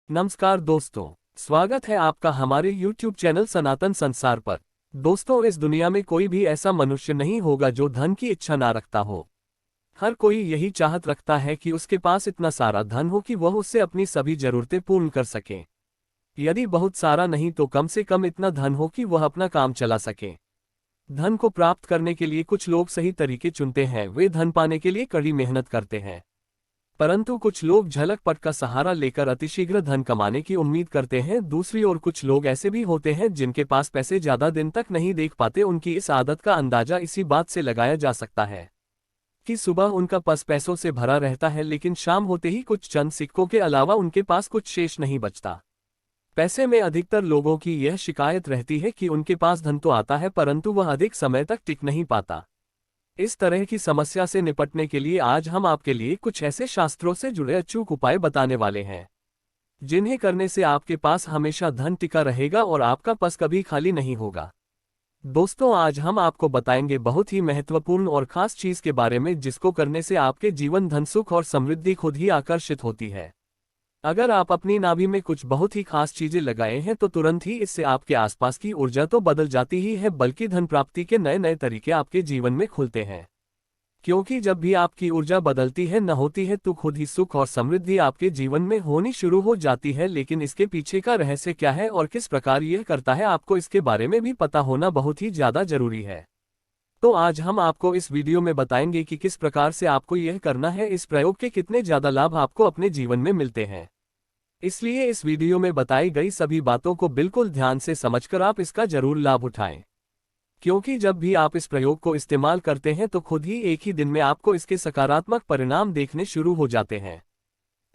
नमस्कार दोस्तों, स्वागत है आपका हमारे YouTube चैनल सनातन संसार पर। दोस्तों, इस दुनिया में कोई भी ऐसा मनुष्य नहीं होगा जो धन की इच्छा ना रखता हो। हर कोई यही चाहत रखता है कि उसके पास इतना सारा धन हो कि वह उससे अपनी सभी जरूरतें पूर्ण कर सके। यदि बहुत सारा नहीं तो कम से कम इतना धन हो कि वह अपना काम चला सके। धन को प्राप्त करने के लिए कुछ लोग सही तरीके चुनते हैं, वे धन पाने के लिए कड़ी मेहनत करते हैं। परंतु कुछ लोग झलक पट का सहारा लेकर अतिशीघ्र धन कमाने की उम्मीद करते हैं। दूसरी ओर कुछ लोग ऐसे भी होते हैं जिनके पास पैसे ज्यादा दिन तक नहीं देख पाते। उनकी इस आदत का अंदाजा इसी बात से लगाया जा सकता है कि सुबह उनका पर्स पैसों से भरा रहता है, लेकिन शाम होते ही कुछ चंद सिक्कों के अलावा उनके पास कुछ शेष नहीं बचता। पैसे में अधिकतर लोगों की यह शिकायत रहती है कि उनके पास धन तो आता है परंतु वह अधिक समय तक टिक नहीं पाता। इस तरह की समस्या से निपटने के लिए आज हम आपके लिए कुछ ऐसे शास्त्रों से जुड़े अचूक उपाय बताने वाले हैं, जिन्हें करने से आपके पास हमेशा धन टिका रहेगा और आपका पर्स कभी खाली नहीं होगा। दोस्तों, आज हम आपको बताएंगे बहुत ही महत्वपूर्ण और खास चीज के बारे में, जिसको करने से आपके जीवन धन, सुख और समृद्धि खुद ही आकर्षित होती है। अगर आप अपनी नाभि में कुछ बहुत ही खास चीजें लगाए हैं तो तुरंत ही इससे आपके आसपास की ऊर्जा तो बदल जाती ही है, बल्कि धन प्राप्ति के नए नए तरीके आपके जीवन में खुलते हैं। क्योंकि जब भी आपकी ऊर्जा बदलती है, न होती है, तो खुद ही सुख और समृद्धि आपके जीवन में होनी शुरू हो जाती है। लेकिन इसके पीछे का रहस्य क्या है और किस प्रकार यह करता है, आपको इसके बारे में भी पता होना बहुत ही ज्यादा जरूरी है। तो आज हम आपको इस वीडियो में बताएंगे कि किस प्रकार से आपको यह करना है, इस प्रयोग के कितने ज्यादा लाभ आपको अपने जीवन में मिलते हैं। इसलिए इस वीडियो में बताई गई सभी बातों को बिल्कुल ध्यान से समझकर आप इसका जरूर लाभ उठाएं। क्योंकि जब भी आप इस प्रयोग को इस्तेमाल करते हैं तो खुद ही एक ही दिन में आपको इसके सकारात्मक परिणाम देखने शुरू हो जाते हैं।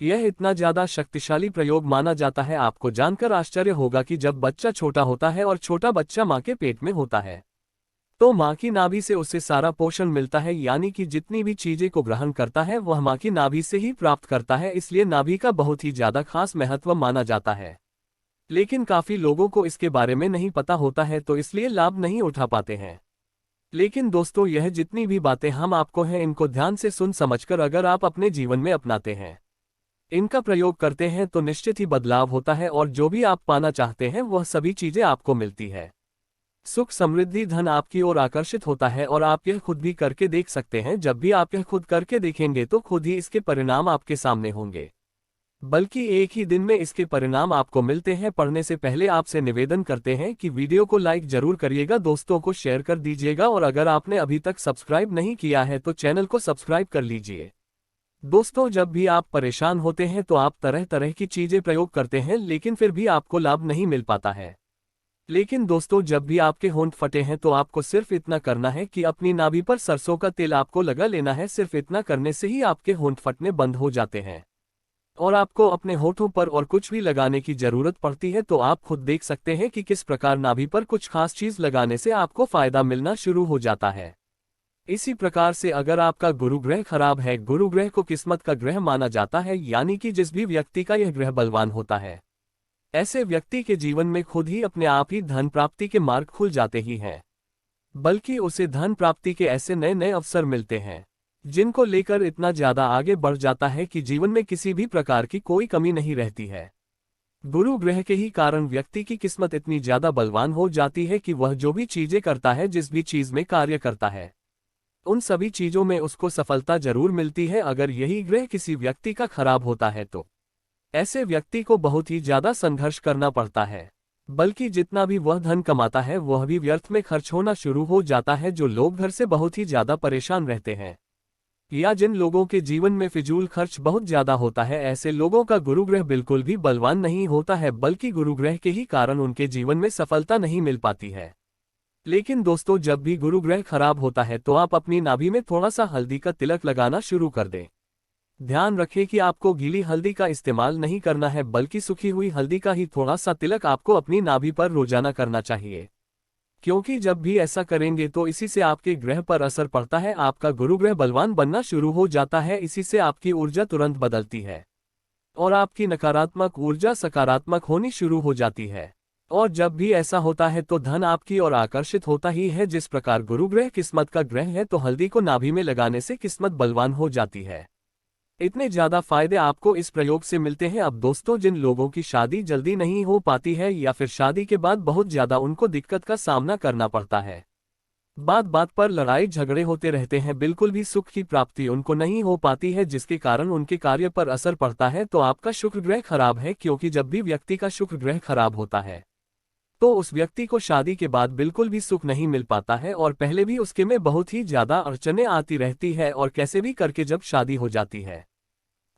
यह इतना ज्यादा शक्तिशाली प्रयोग माना जाता है, आपको जानकर आश्चर्य होगा कि जब बच्चा छोटा होता है और छोटा बच्चा माँ के पेट में होता है तो माँ की नाभि से उसे सारा पोषण मिलता है, यानी कि जितनी भी चीजें को ग्रहण करता है वह माँ की नाभि से ही प्राप्त करता है। इसलिए नाभि का बहुत ही ज्यादा खास महत्व माना जाता है। लेकिन काफी लोगों को इसके बारे में नहीं पता होता है, तो इसलिए लाभ नहीं उठा पाते हैं। लेकिन दोस्तों, यह जितनी भी बातें हम आपको हैं, इनको ध्यान से सुन समझकर अगर आप अपने जीवन में अपनाते हैं, इनका प्रयोग करते हैं, तो निश्चित ही बदलाव होता है और जो भी आप पाना चाहते हैं वह सभी चीजें आपको मिलती है। सुख, समृद्धि, धन आपकी ओर आकर्षित होता है और आप यह खुद भी करके देख सकते हैं। जब भी आप यह खुद करके देखेंगे तो खुद ही इसके परिणाम आपके सामने होंगे, बल्कि एक ही दिन में इसके परिणाम आपको मिलते हैं। पढ़ने से पहले आपसे निवेदन करते हैं कि वीडियो को लाइक जरूर करिएगा, दोस्तों को शेयर कर दीजिएगा और अगर आपने अभी तक सब्सक्राइब नहीं किया है तो चैनल को सब्सक्राइब कर लीजिए। दोस्तों, जब भी आप परेशान होते हैं तो आप तरह तरह की चीजें प्रयोग करते हैं, लेकिन फिर भी आपको लाभ नहीं मिल पाता है। लेकिन दोस्तों, जब भी आपके होंठ फटे हैं तो आपको सिर्फ इतना करना है कि अपनी नाभि पर सरसों का तेल आपको लगा लेना है। सिर्फ इतना करने से ही आपके होंठ फटने बंद हो जाते हैं और आपको अपने होठों पर और कुछ भी लगाने की जरूरत पड़ती है। तो आप खुद देख सकते हैं कि किस प्रकार नाभि पर कुछ खास चीज लगाने से आपको फायदा मिलना शुरू हो जाता है। इसी प्रकार से अगर आपका गुरु ग्रह खराब है, गुरु ग्रह को किस्मत का ग्रह माना जाता है, यानी कि जिस भी व्यक्ति का यह ग्रह बलवान होता है, ऐसे व्यक्ति के जीवन में खुद ही अपने आप ही धन प्राप्ति के मार्ग खुल जाते ही हैं। बल्कि उसे धन प्राप्ति के ऐसे नए नए अवसर मिलते हैं जिनको लेकर इतना ज्यादा आगे बढ़ जाता है कि जीवन में किसी भी प्रकार की कोई कमी नहीं रहती है। गुरु ग्रह के ही कारण व्यक्ति की किस्मत इतनी ज्यादा बलवान हो जाती है कि वह जो भी चीजें करता है, जिस भी चीज में कार्य करता है, उन सभी चीजों में उसको सफलता जरूर मिलती है। अगर यही ग्रह किसी व्यक्ति का खराब होता है तो ऐसे व्यक्ति को बहुत ही ज्यादा संघर्ष करना पड़ता है, बल्कि जितना भी वह धन कमाता है वह भी व्यर्थ में खर्च होना शुरू हो जाता है। जो लोग घर से बहुत ही ज्यादा परेशान रहते हैं या जिन लोगों के जीवन में फिजूल खर्च बहुत ज्यादा होता है, ऐसे लोगों का गुरु ग्रह बिल्कुल भी बलवान नहीं होता है, बल्कि गुरु ग्रह के ही कारण उनके जीवन में सफलता नहीं मिल पाती है। लेकिन दोस्तों, जब भी गुरु ग्रह खराब होता है तो आप अपनी नाभि में थोड़ा सा हल्दी का तिलक लगाना शुरू कर दें। ध्यान रखें कि आपको गीली हल्दी का इस्तेमाल नहीं करना है, बल्कि सूखी हुई हल्दी का ही थोड़ा सा तिलक आपको अपनी नाभि पर रोजाना करना चाहिए। क्योंकि जब भी ऐसा करेंगे तो इसी से आपके ग्रह पर असर पड़ता है, आपका गुरु ग्रह बलवान बनना शुरू हो जाता है। इसी से आपकी ऊर्जा तुरंत बदलती है और आपकी नकारात्मक ऊर्जा सकारात्मक होनी शुरू हो जाती है। और जब भी ऐसा होता है तो धन आपकी ओर आकर्षित होता ही है। जिस प्रकार गुरु ग्रह किस्मत का ग्रह है, तो हल्दी को नाभि में लगाने से किस्मत बलवान हो जाती है। इतने ज्यादा फायदे आपको इस प्रयोग से मिलते हैं। अब दोस्तों, जिन लोगों की शादी जल्दी नहीं हो पाती है या फिर शादी के बाद बहुत ज्यादा उनको दिक्कत का सामना करना पड़ता है, बात बात पर लड़ाई झगड़े होते रहते हैं, बिल्कुल भी सुख की प्राप्ति उनको नहीं हो पाती है, जिसके कारण उनके कार्य पर असर पड़ता है, तो आपका शुक्र ग्रह खराब है। क्योंकि जब भी व्यक्ति का शुक्र ग्रह खराब होता है तो उस व्यक्ति को शादी के बाद बिल्कुल भी सुख नहीं मिल पाता है और पहले भी उसके में बहुत ही ज्यादा अड़चनें आती रहती है और कैसे भी करके जब शादी हो जाती है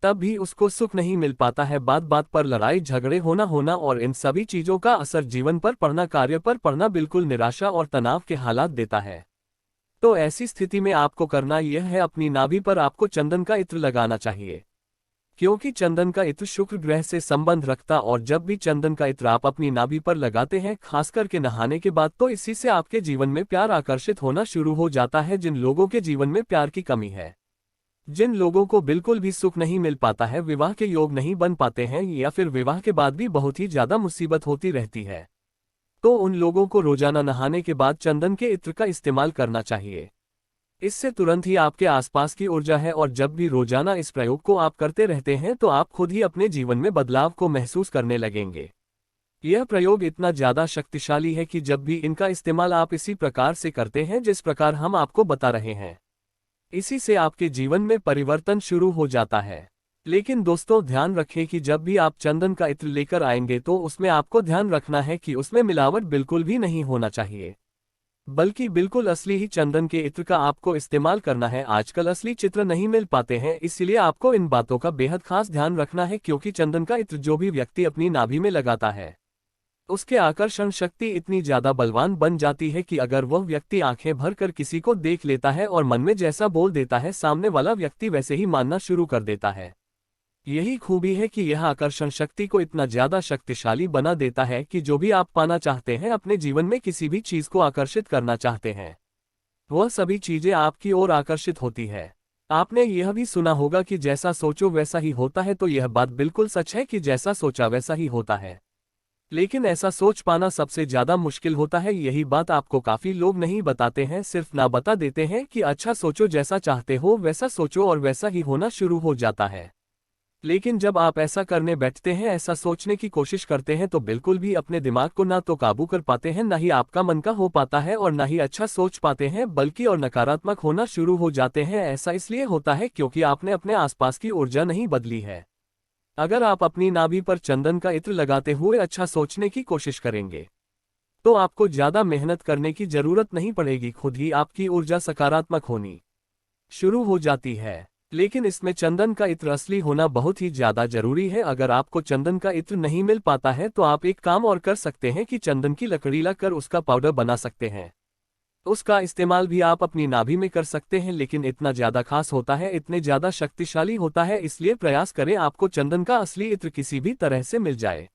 तब भी उसको सुख नहीं मिल पाता है। बात बात पर लड़ाई झगड़े होना और इन सभी चीजों का असर जीवन पर पड़ना, कार्य पर पड़ना बिल्कुल निराशा और तनाव के हालात देता है। तो ऐसी स्थिति में आपको करना यह है, अपनी नाभि पर आपको चंदन का इत्र लगाना चाहिए। क्योंकि चंदन का इत्र शुक्र ग्रह से संबंध रखता और जब भी चंदन का इत्र आप अपनी नाभि पर लगाते हैं, खास करके नहाने के बाद, तो इसी से आपके जीवन में प्यार आकर्षित होना शुरू हो जाता है। जिन लोगों के जीवन में प्यार की कमी है, जिन लोगों को बिल्कुल भी सुख नहीं मिल पाता है, विवाह के योग नहीं बन पाते हैं या फिर विवाह के बाद भी बहुत ही ज्यादा मुसीबत होती रहती है, तो उन लोगों को रोजाना नहाने के बाद चंदन के इत्र का इस्तेमाल करना चाहिए। इससे तुरंत ही आपके आसपास की ऊर्जा है और जब भी रोजाना इस प्रयोग को आप करते रहते हैं तो आप खुद ही अपने जीवन में बदलाव को महसूस करने लगेंगे। यह प्रयोग इतना ज्यादा शक्तिशाली है कि जब भी इनका इस्तेमाल आप इसी प्रकार से करते हैं जिस प्रकार हम आपको बता रहे हैं, इसी से आपके जीवन में परिवर्तन शुरू हो जाता है। लेकिन दोस्तों, ध्यान रखें कि जब भी आप चंदन का इत्र लेकर आएंगे तो उसमें आपको ध्यान रखना है कि उसमें मिलावट बिल्कुल भी नहीं होना चाहिए, बल्कि बिल्कुल असली ही चंदन के इत्र का आपको इस्तेमाल करना है। आजकल असली चित्र नहीं मिल पाते हैं, इसलिए आपको इन बातों का बेहद खास ध्यान रखना है। क्योंकि चंदन का इत्र जो भी व्यक्ति अपनी नाभि में लगाता है, उसके आकर्षण शक्ति इतनी ज्यादा बलवान बन जाती है कि अगर वह व्यक्ति आंखें भर कर किसी को देख लेता है और मन में जैसा बोल देता है, सामने वाला व्यक्ति वैसे ही मानना शुरू कर देता है। यही खूबी है कि यह आकर्षण शक्ति को इतना ज्यादा शक्तिशाली बना देता है कि जो भी आप पाना चाहते हैं, अपने जीवन में किसी भी चीज को आकर्षित करना चाहते हैं, वह सभी चीजें आपकी ओर आकर्षित होती है। आपने यह भी सुना होगा कि जैसा सोचो वैसा ही होता है, तो यह बात बिल्कुल सच है कि जैसा सोचा वैसा ही होता है। लेकिन ऐसा सोच पाना सबसे ज्यादा मुश्किल होता है। यही बात आपको काफी लोग नहीं बताते हैं, सिर्फ ना बता देते हैं कि अच्छा सोचो, जैसा चाहते हो वैसा सोचो, और वैसा ही होना शुरू हो जाता है। लेकिन जब आप ऐसा करने बैठते हैं, ऐसा सोचने की कोशिश करते हैं, तो बिल्कुल भी अपने दिमाग को ना तो काबू कर पाते हैं, ना ही आपका मन का हो पाता है और ना ही अच्छा सोच पाते हैं, बल्कि और नकारात्मक होना शुरू हो जाते हैं। ऐसा इसलिए होता है क्योंकि आपने अपने आसपास की ऊर्जा नहीं बदली है। अगर आप अपनी नाभि पर चंदन का इत्र लगाते हुए अच्छा सोचने की कोशिश करेंगे तो आपको ज्यादा मेहनत करने की जरूरत नहीं पड़ेगी, खुद ही आपकी ऊर्जा सकारात्मक होनी शुरू हो जाती है। लेकिन इसमें चंदन का इत्र असली होना बहुत ही ज्यादा जरूरी है। अगर आपको चंदन का इत्र नहीं मिल पाता है तो आप एक काम और कर सकते हैं कि चंदन की लकड़ी लाकर उसका पाउडर बना सकते हैं। उसका इस्तेमाल भी आप अपनी नाभि में कर सकते हैं, लेकिन इतना ज्यादा खास होता है, इतने ज्यादा शक्तिशाली होता है, इसलिए प्रयास करें आपको चंदन का असली इत्र किसी भी तरह से मिल जाए।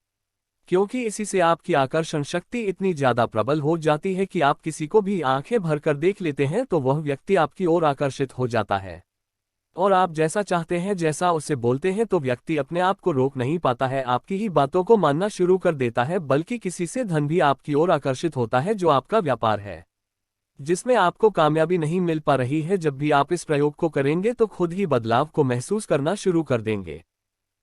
क्योंकि इसी से आपकी आकर्षण शक्ति इतनी ज्यादा प्रबल हो जाती है कि आप किसी को भी आंखें भरकर देख लेते हैं तो वह व्यक्ति आपकी ओर आकर्षित हो जाता है, और आप जैसा चाहते हैं, जैसा उसे बोलते हैं, तो व्यक्ति अपने आप को रोक नहीं पाता है, आपकी ही बातों को मानना शुरू कर देता है। बल्कि किसी से धन भी आपकी ओर आकर्षित होता है, जो आपका व्यापार है, जिसमें आपको कामयाबी नहीं मिल पा रही है। जब भी आप इस प्रयोग को करेंगे तो खुद ही बदलाव को महसूस करना शुरू कर देंगे।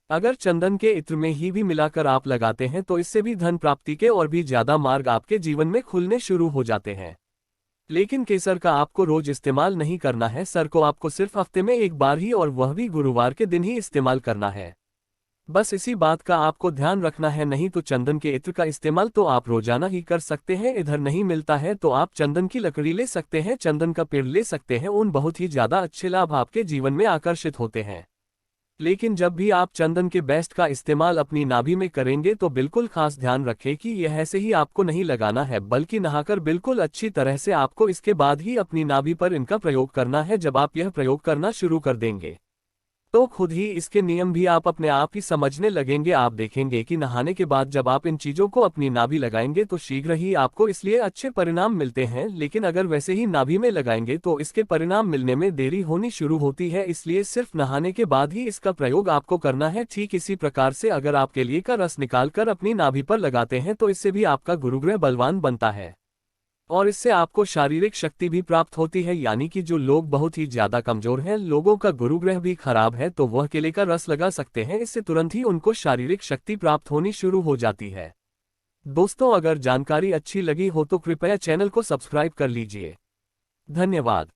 अगर चंदन के इत्र में ही भी मिलाकर आप लगाते हैं तो इससे भी धन प्राप्ति के और भी ज्यादा मार्ग आपके जीवन में खुलने शुरू हो जाते हैं। लेकिन केसर का आपको रोज इस्तेमाल नहीं करना है, सर को आपको सिर्फ हफ्ते में एक बार ही, और वह भी गुरुवार के दिन ही इस्तेमाल करना है। बस इसी बात का आपको ध्यान रखना है। नहीं तो चंदन के इत्र का इस्तेमाल तो आप रोजाना ही कर सकते हैं। इधर नहीं मिलता है तो आप चंदन की लकड़ी ले सकते हैं, चंदन का पेड़ ले सकते हैं, उन बहुत ही ज्यादा अच्छे लाभ आपके जीवन में आकर्षित होते हैं। लेकिन जब भी आप चंदन के बेस्ट का इस्तेमाल अपनी नाभि में करेंगे तो बिल्कुल खास ध्यान रखें कि यह ऐसे ही आपको नहीं लगाना है, बल्कि नहाकर बिल्कुल अच्छी तरह से आपको इसके बाद ही अपनी नाभि पर इनका प्रयोग करना है। जब आप यह प्रयोग करना शुरू कर देंगे तो खुद ही इसके नियम भी आप अपने आप ही समझने लगेंगे। आप देखेंगे कि नहाने के बाद जब आप इन चीजों को अपनी नाभि लगाएंगे तो शीघ्र ही आपको इसलिए अच्छे परिणाम मिलते हैं। लेकिन अगर वैसे ही नाभि में लगाएंगे तो इसके परिणाम मिलने में देरी होनी शुरू होती है, इसलिए सिर्फ नहाने के बाद ही इसका प्रयोग आपको करना है। ठीक इसी प्रकार से अगर आप केले का रस निकालकर अपनी नाभि पर लगाते हैं तो इससे भी आपका गुरुग्रह बलवान बनता है। और इससे आपको शारीरिक शक्ति भी प्राप्त होती है, यानी कि जो लोग बहुत ही ज्यादा कमजोर हैं, लोगों का गुरु ग्रह भी खराब है, तो वह केले का रस लगा सकते हैं, इससे तुरंत ही उनको शारीरिक शक्ति प्राप्त होनी शुरू हो जाती है। दोस्तों, अगर जानकारी अच्छी लगी हो तो कृपया चैनल को सब्सक्राइब कर लीजिए। धन्यवाद।